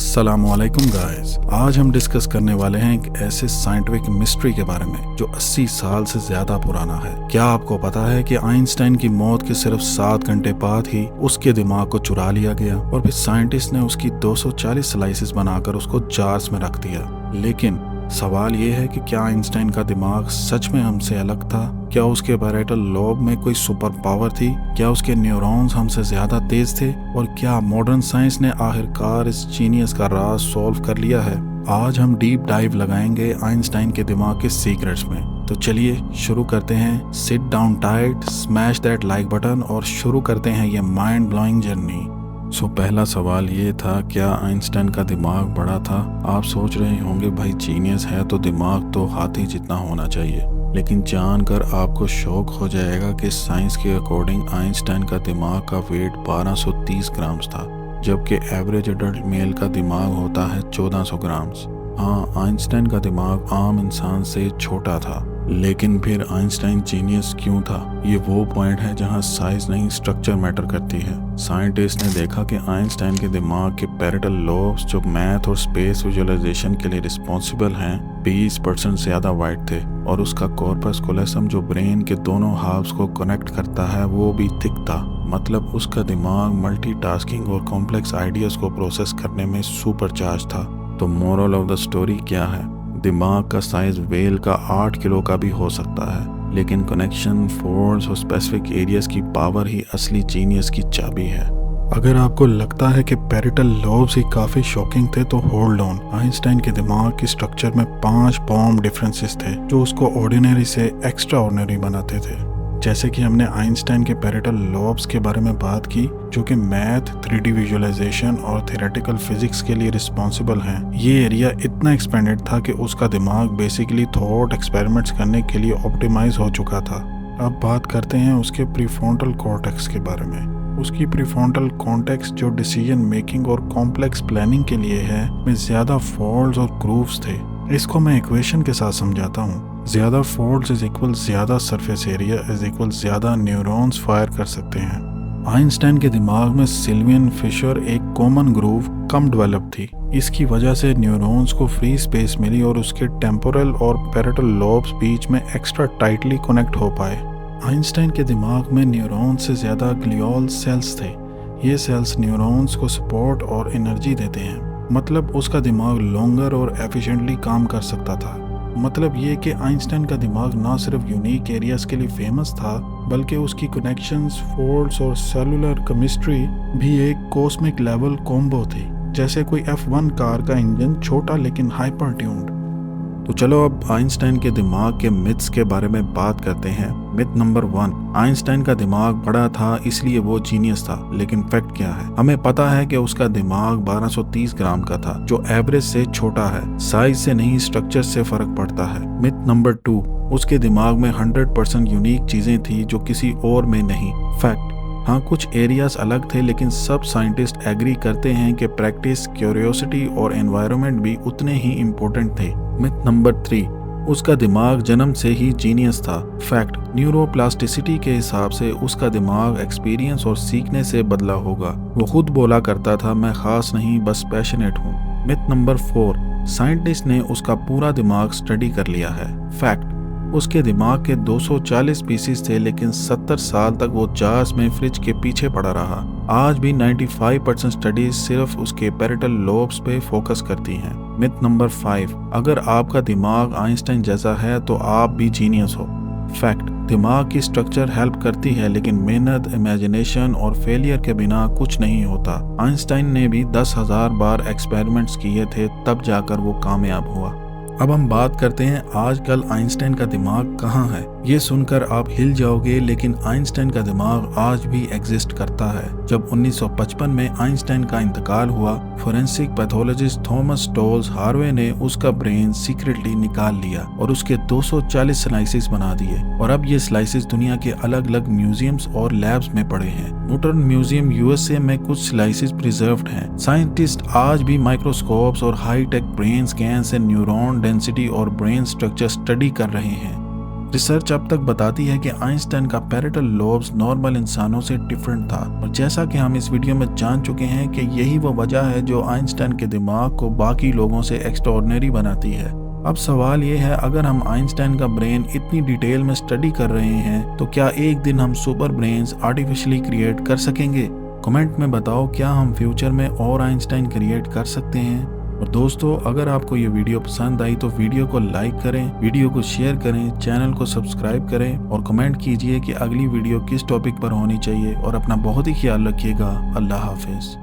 अस्सलामुअलैकुम गाइस, आज हम डिस्कस करने वाले हैं एक ऐसे साइंटिफिक मिस्ट्री के बारे में जो 80 साल से ज्यादा पुराना है। क्या आपको पता है कि आइंस्टाइन की मौत के सिर्फ 7 घंटे बाद ही उसके दिमाग को चुरा लिया गया और फिर साइंटिस्ट ने उसकी 240 स्लाइसेस बनाकर उसको जार्स में रख दिया। लेकिन सवाल ये है कि क्या आइंस्टाइन का दिमाग सच में हमसे अलग था? क्या उसके पैरेटल लोब में कोई सुपर पावर थी? क्या उसके न्यूरॉन्स हमसे ज्यादा तेज थे? और क्या मॉडर्न साइंस ने आखिरकार इस जीनियस का राज सॉल्व कर लिया है? आज हम डीप डाइव लगाएंगे आइंस्टाइन के दिमाग के सीक्रेट्स में। तो चलिए शुरू करते हैं। Sit down tight, smash that like button और शुरू करते हैं ये माइंड ब्लोइंग जर्नी। पहला सवाल ये था, क्या आइंस्टाइन का दिमाग बड़ा था? आप सोच रहे होंगे भाई जीनियस है तो दिमाग तो हाथी जितना होना चाहिए, लेकिन जानकर आपको शौक हो जाएगा कि साइंस के अकॉर्डिंग आइंस्टाइन का दिमाग का वेट 1230 ग्राम्स था, जबकि एवरेज अडल्ट मेल का दिमाग होता है 1400 ग्राम्स। हाँ, आइंस्टाइन का दिमाग आम इंसान से छोटा था, लेकिन फिर आइंस्टाइन जीनियस क्यों था? ये वो पॉइंट है जहाँ साइज नहीं स्ट्रक्चर मैटर करती है। साइंटिस्ट ने देखा कि आइंस्टाइन के दिमाग के पैरेटल लोब्स जो मैथ और स्पेस विजुअलाइजेशन के लिए रिस्पॉन्सिबल हैं 20% ज्यादा वाइड थे, और उसका कॉर्पस कोलोसम जो ब्रेन के दोनों हाफ्स को कनेक्ट करता है वो भी थिक था। मतलब उसका दिमाग मल्टीटास्किंग और कॉम्प्लेक्स आइडियाज को प्रोसेस करने में सुपर चार्ज था। तो मोरल ऑफ द स्टोरी क्या है? दिमाग का साइज व्हेल का 8 किलो का भी हो सकता है, लेकिन कनेक्शन, फोर्स और स्पेसिफिक एरियाज की पावर ही असली जीनियस की चाबी है। अगर आपको लगता है कि पैरेटल लोब्स ही काफी शॉकिंग थे तो होल्ड ऑन। आइंस्टाइन के दिमाग की स्ट्रक्चर में 5 बॉम्ब डिफरेंसेस थे जो उसको ऑर्डिनरी से एक्स्ट्रा ऑर्डिनरी बनाते थे। जैसे कि हमने आइंस्टाइन के पैरेटल लोब्स के बारे में बात की, जो कि मैथ, 3D विजुअलाइजेशन और थ्योरेटिकल फिजिक्स के लिए रिस्पॉन्सिबल हैं। ये एरिया इतना एक्सपेंडेड था कि उसका दिमाग बेसिकली थॉट एक्सपेरिमेंट्स करने के लिए ऑप्टिमाइज हो चुका था। अब बात करते हैं उसके प्रीफ्रंटल कॉर्टेक्स के बारे में। उसकी प्रीफ्रंटल कॉर्टेक्स जो डिसीजन मेकिंग और कॉम्प्लेक्स प्लानिंग के लिए है, में ज्यादा फॉल्ट्स और ग्रूव्स थे। इसको मैं इक्वेशन के साथ समझाता हूँ। ज्यादा फोल्ड्स इज इक्वल ज्यादा सरफेस एरिया इज इक्वल ज्यादा न्यूरॉन्स फायर कर सकते हैं। आइंस्टाइन के दिमाग में सिल्वियन फिशर एक कॉमन ग्रूव कम डेवलप थी। इसकी वजह से न्यूरॉन्स को फ्री स्पेस मिली और उसके टेम्पोरल और पैरेटल लोब्स बीच में एक्स्ट्रा टाइटली कनेक्ट हो पाए। आइंस्टाइन के दिमाग में न्यूरॉन्स से ज्यादा ग्लियल सेल्स थे। ये सेल्स न्यूरॉन्स को सपोर्ट और एनर्जी देते हैं। मतलब उसका दिमाग लॉन्गर और एफिशिएंटली काम कर सकता था। मतलब ये कि आइंस्टाइन का दिमाग ना सिर्फ यूनिक एरियाज के लिए फेमस था, बल्कि उसकी कनेक्शंस, फोर्स और सेलुलर केमिस्ट्री भी एक कॉस्मिक लेवल कॉम्बो थी, जैसे कोई F1 कार का इंजन छोटा लेकिन हाइपर ट्यून्ड। तो चलो अब आइंस्टाइन के दिमाग के मिथ्स के बारे में बात करते हैं। मिथ नंबर 1, आइंस्टाइन का दिमाग बड़ा था इसलिए वो जीनियस था। लेकिन फैक्ट क्या है? हमें पता है कि उसका दिमाग 1230 ग्राम का था, जो एवरेज से छोटा है। साइज से नहीं, स्ट्रक्चर से फर्क पड़ता है। मिथ नंबर 2, उसके दिमाग में 100% यूनिक चीजें थी जो किसी और में नहीं। फैक्ट, हाँ, कुछ एरियाज अलग थे, लेकिन सब साइंटिस्ट एग्री करते हैं कि प्रैक्टिस, क्यूरियोसिटी और एनवायरनमेंट भी उतने ही इम्पोर्टेंट थे। मिथ नंबर 3, उसका दिमाग जन्म से ही जीनियस था। फैक्ट, न्यूरोप्लास्टिसिटी के हिसाब से उसका दिमाग एक्सपीरियंस और सीखने से बदला होगा। वो खुद बोला करता था, मैं खास नहीं, बस पैशनेट हूँ। मिथ नंबर 4, साइंटिस्ट ने उसका पूरा दिमाग स्टडी कर लिया है। फैक्ट, उसके दिमाग के 240 पीसीस थे, लेकिन 70 साल तक वो जार्स में फ्रिज के पीछे पड़ा रहा। आज भी 95% स्टडीज सिर्फ उसके पैरेटल लोब्स पे फोकस करती हैं। मिथ नंबर 5, अगर आपका दिमाग आइंस्टाइन जैसा है तो आप भी जीनियस हो। फैक्ट, दिमाग की स्ट्रक्चर हेल्प करती है, लेकिन मेहनत, इमेजिनेशन और फेलियर के बिना कुछ नहीं होता। आइंस्टाइन ने भी 10,000 बार एक्सपेरिमेंट्स किए थे, तब जाकर वो कामयाब हुआ। अब हम बात करते हैं आजकल आइंस्टाइन का दिमाग कहाँ है। ये सुनकर आप हिल जाओगे, लेकिन आइंस्टाइन का दिमाग आज भी एग्जिस्ट करता है। जब 1955 में आइंस्टाइन का इंतकाल हुआ, forensic pathologist Thomas Stoltz Harvey ने उसका ब्रेन सीक्रेटली निकाल लिया और उसके 240 स्लाइसेस बना दिए। और अब ये स्लाइसेस दुनिया के अलग अलग म्यूजियम्स और लैब्स में पड़े हैं। न्यूटन म्यूजियम USA में कुछ स्लाइसेस प्रिजर्व्ड हैं। साइंटिस्ट आज भी माइक्रोस्कोप्स और हाई टेक ब्रेन स्कैन से न्यूरॉन डेंसिटी और ब्रेन स्ट्रक्चर स्टडी कर रहे हैं। रिसर्च अब तक बताती है कि आइंस्टाइन का पैरेटल लोब्स नॉर्मल इंसानों से डिफरेंट था, और जैसा कि हम इस वीडियो में जान चुके हैं कि यही वो वजह है जो आइंस्टाइन के दिमाग को बाकी लोगों से एक्स्ट्राऑर्डिनरी बनाती है। अब सवाल ये है, अगर हम आइंस्टाइन का ब्रेन इतनी डिटेल में स्टडी कर रहे हैं तो क्या एक दिन हम सुपर ब्रेन्स आर्टिफिशियली क्रिएट कर सकेंगे? कमेंट में बताओ, क्या हम फ्यूचर में और आइंस्टाइन क्रिएट कर सकते हैं? और दोस्तों, अगर आपको ये वीडियो पसंद आई तो वीडियो को लाइक करें, वीडियो को शेयर करें, चैनल को सब्सक्राइब करें और कमेंट कीजिए कि अगली वीडियो किस टॉपिक पर होनी चाहिए। और अपना बहुत ही ख्याल रखिएगा। अल्लाह हाफिज।